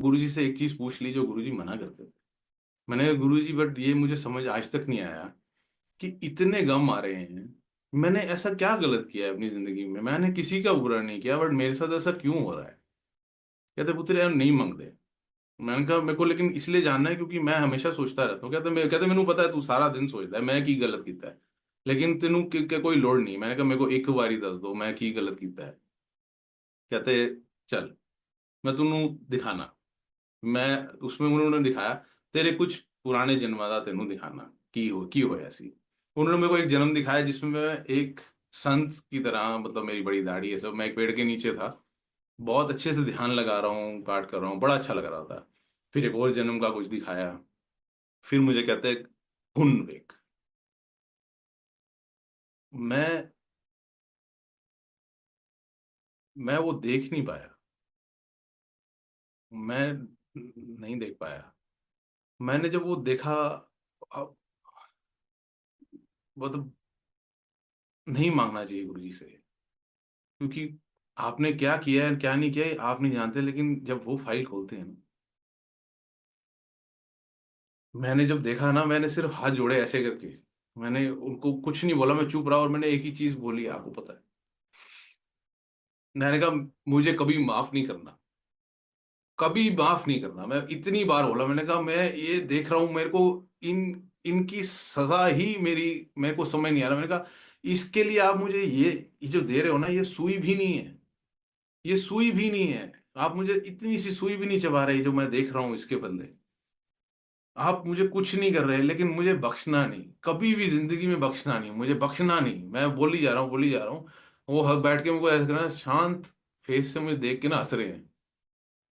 गुरुजी से एक चीज पूछ ली जो गुरुजी मना करते थे। मैंने कहा गुरुजी बट ये मुझे समझ आज तक नहीं आया कि इतने गम आ रहे हैं, मैंने ऐसा क्या गलत किया है अपनी जिंदगी में, मैंने किसी का बुरा नहीं किया बट मेरे साथ ऐसा क्यों हो रहा है। कहते पुत्र यार नहीं मांगते। मैंने कहा मेरे को लेकिन इसलिए जानना है क्योंकि मैं हमेशा सोचता रहता हूँ। कहते मैनू पता है तू सारा दिन सोचता है मैं की गलत किया है, लेकिन तेनू कोई लोड़ नहीं। मैंने कहा मेरे को एक बारी दस दो मैं की गलत किया है। कहते चल मैं तेनू दिखाना। मैं उसमें उन्होंने दिखाया तेरे कुछ पुराने जन्म का तेनू दिखाना की हो ऐसी। उन्होंने मेरे को एक जन्म दिखाया जिसमें मैं एक संत की तरह, मतलब मेरी बड़ी दाढ़ी है सब, मैं एक पेड़ के नीचे था, बहुत अच्छे से ध्यान लगा रहा हूँ पाठ कर रहा हूँ, बड़ा अच्छा लग रहा था। फिर एक और जन्म का कुछ दिखाया। फिर मुझे कहते हैं हुन वेख। मैं मैं वो देख नहीं पाया। मैं नहीं देख पाया। मैंने जब वो देखा, अब मतलब नहीं मांगना चाहिए गुरु जी से, क्योंकि आपने क्या किया है क्या नहीं किया है आप नहीं जानते, लेकिन जब वो फाइल खोलते हैं ना, मैंने जब देखा ना मैंने सिर्फ हाथ जोड़े ऐसे करके, मैंने उनको कुछ नहीं बोला, मैं चुप रहा और मैंने एक ही चीज बोली आपको पता है। मैंने कहा मुझे कभी माफ नहीं करना, कभी माफ नहीं करना। मैं इतनी बार बोला, मैंने कहा मैं ये देख रहा हूं, मेरे को इन इनकी सजा ही मेरी, मेरे को समझ नहीं आ रहा। मैंने कहा इसके लिए आप मुझे ये जो दे रहे हो ना ये सुई भी नहीं है, ये सुई भी नहीं है। आप मुझे इतनी सी सुई भी नहीं चबा रहे जो मैं देख रहा हूं इसके बदले। आप मुझे कुछ नहीं कर रहे लेकिन मुझे बख्शना नहीं, कभी भी जिंदगी में बख्शना नहीं, मुझे बख्शना नहीं। मैं बोली जा रहा हूँ बोली जा रहा हूँ। वो बैठ के मुझे ऐसा करना शांत फेस से मुझे देख के ना हंस रहे हैं।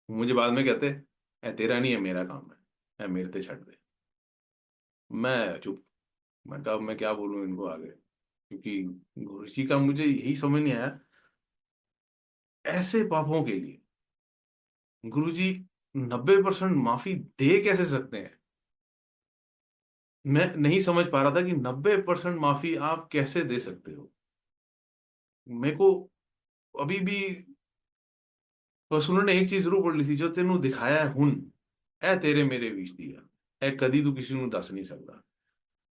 मुझे बाद में कहते "ए, तेरा नहीं है मेरा काम है, मेरे ते छੱਡ दे"। मैं चुप। मैं कहा मैं क्या बोलूं इनको आगे, क्योंकि गुरु जी का मुझे यही समझ नहीं आया, ऐसे पापों के लिए गुरु जी 90% माफी दे कैसे सकते हैं। मैं नहीं समझ पा रहा था कि 90% माफी आप कैसे दे सकते हो। मेरे को अभी भी बस उन्होंने एक चीज जरूर बोली थी, जो तेनू दिखाया है हुन ए तेरे मेरे बीच दिया ए कदी तू किसी ਨੂੰ दस नहीं सकता।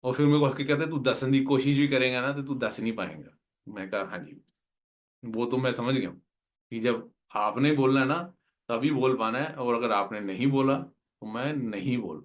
और फिर मेरे को हल्के कहते तू दसन की कोशिश भी करेगा ना तो तू दस नहीं पाएगा। मैं कहा हाँ जी, वो तो मैं समझ गया हूँ कि जब आपने बोलना है ना तभी बोल पाना है, और अगर आपने नहीं बोला तो मैं नहीं बोल